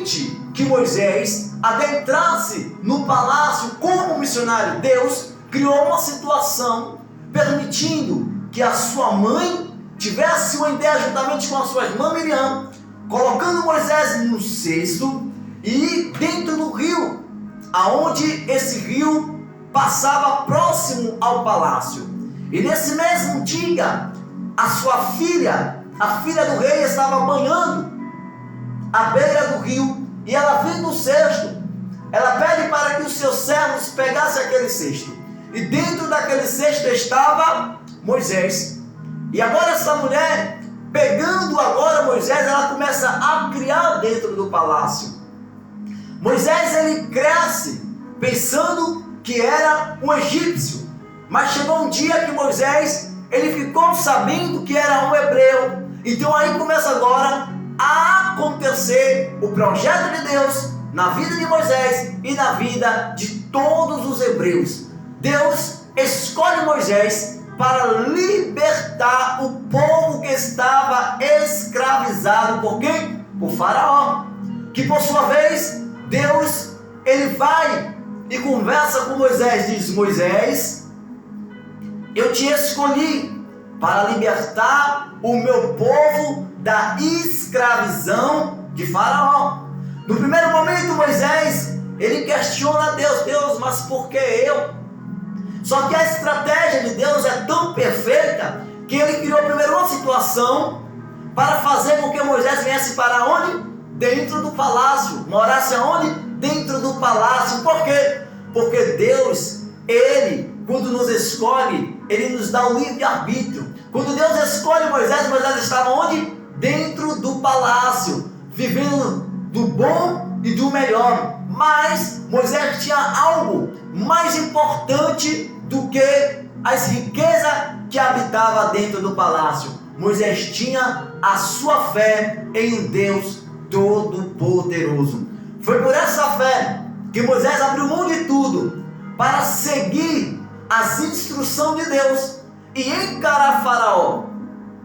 permite que Moisés adentrasse no palácio como missionário. Deus criou uma situação permitindo que a sua mãe tivesse uma ideia juntamente com a sua irmã Miriam, colocando Moisés no cesto e dentro do rio, aonde esse rio passava próximo ao palácio. E nesse mesmo dia, a sua filha, a filha do rei, estava banhando à beira do rio, e ela vendo o cesto, ela pede para que os seus servos pegassem aquele cesto, e dentro daquele cesto estava Moisés. E agora essa mulher, pegando agora Moisés, ela começa a criar dentro do palácio. Moisés, ele cresce pensando que era um egípcio, mas chegou um dia que Moisés, ele ficou sabendo que era um hebreu. Então aí começa agora a acontecer o projeto de Deus na vida de Moisés e na vida de todos os hebreus. Deus escolhe Moisés para libertar o povo que estava escravizado por quem? Por Faraó. Que por sua vez, Deus, ele vai e conversa com Moisés, diz: Moisés, eu te escolhi para libertar o meu povo da escravidão de Faraó. No primeiro momento, Moisés, ele questiona Deus: Deus, mas por que eu? Só que a estratégia de Deus é tão perfeita que ele criou primeiro uma situação para fazer com que Moisés viesse para onde? Dentro do palácio. Morasse aonde? Dentro do palácio. Por quê? Porque Deus, ele, quando nos escolhe, ele nos dá o livre-arbítrio. Quando Deus escolhe Moisés, Moisés estava onde? Dentro do palácio, vivendo do bom e do melhor. Mas Moisés tinha algo mais importante do que as riquezas que habitava dentro do palácio. Moisés tinha a sua fé em um Deus Todo-Poderoso. Foi por essa fé que Moisés abriu mão de tudo para seguir as instruções de Deus e encarar Faraó,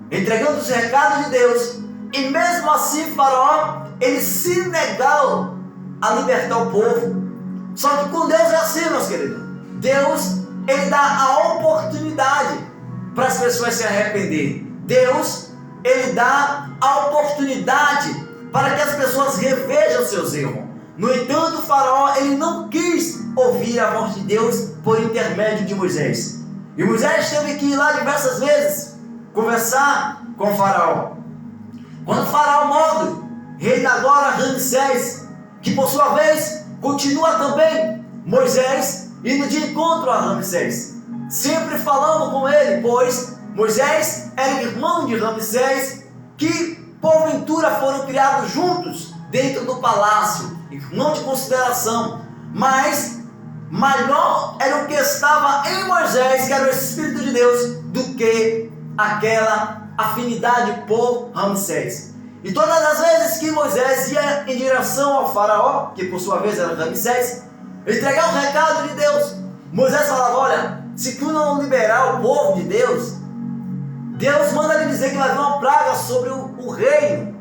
entregando os recados de Deus. E mesmo assim Faraó, ele se negou a libertar o povo. Só que com Deus é assim, meus queridos. Deus, ele dá a oportunidade para as pessoas se arrepender. Deus, ele dá a oportunidade para que as pessoas revejam seus erros. No entanto, o Faraó, ele não quis ouvir a voz de Deus por intermédio de Moisés. E Moisés teve que ir lá diversas vezes conversar com o Faraó. Quando o Faraó morre, rei agora Ramsés, que por sua vez continua também Moisés indo de encontro a Ramsés, sempre falando com ele, pois Moisés era irmão de Ramsés, que porventura foram criados juntos dentro do palácio, irmão de consideração. Mas maior era o que estava em Moisés, que era o Espírito de Deus, do que aquela afinidade por Ramsés. E todas as vezes que Moisés ia em direção ao Faraó, que por sua vez era Ramsés, entregar o recado de Deus, Moisés falava: olha, se tu não liberar o povo de Deus, Deus manda lhe dizer que vai vir uma praga sobre o reino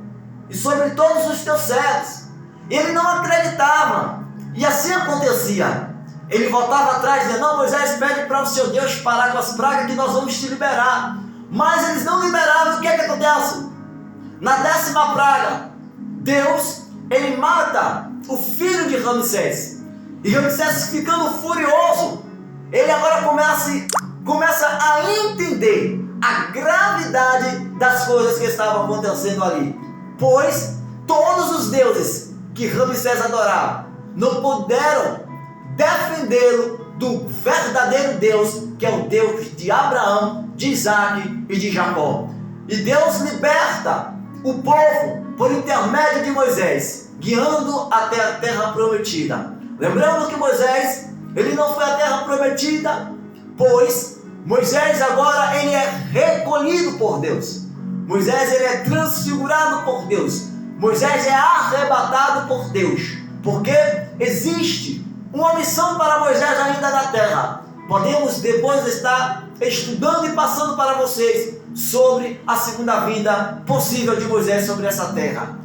e sobre todos os teus servos. E ele não acreditava, e assim acontecia. Ele voltava atrás dizendo: não, Moisés, pede para o seu Deus parar com as pragas que nós vamos te liberar. Mas eles não liberavam. O que é que acontece? Na 10ª praga, Deus, ele mata o filho de Ramsés. E Ramsés, ficando furioso, ele agora começa a entender a gravidade das coisas que estavam acontecendo ali. Pois todos os deuses que Ramsés adorava não puderam defendê-lo do verdadeiro Deus, que é o Deus de Abraão, de Isaac e de Jacó. E Deus liberta o povo por intermédio de Moisés, guiando até a terra prometida. Lembrando que Moisés, ele não foi à terra prometida, pois Moisés agora ele é recolhido por Deus. Moisés ele é transfigurado por Deus. Moisés é arrebatado por Deus, porque existe uma missão para Moisés ainda na terra. Podemos depois estar estudando e passando para vocês sobre a segunda vinda possível de Moisés sobre essa terra.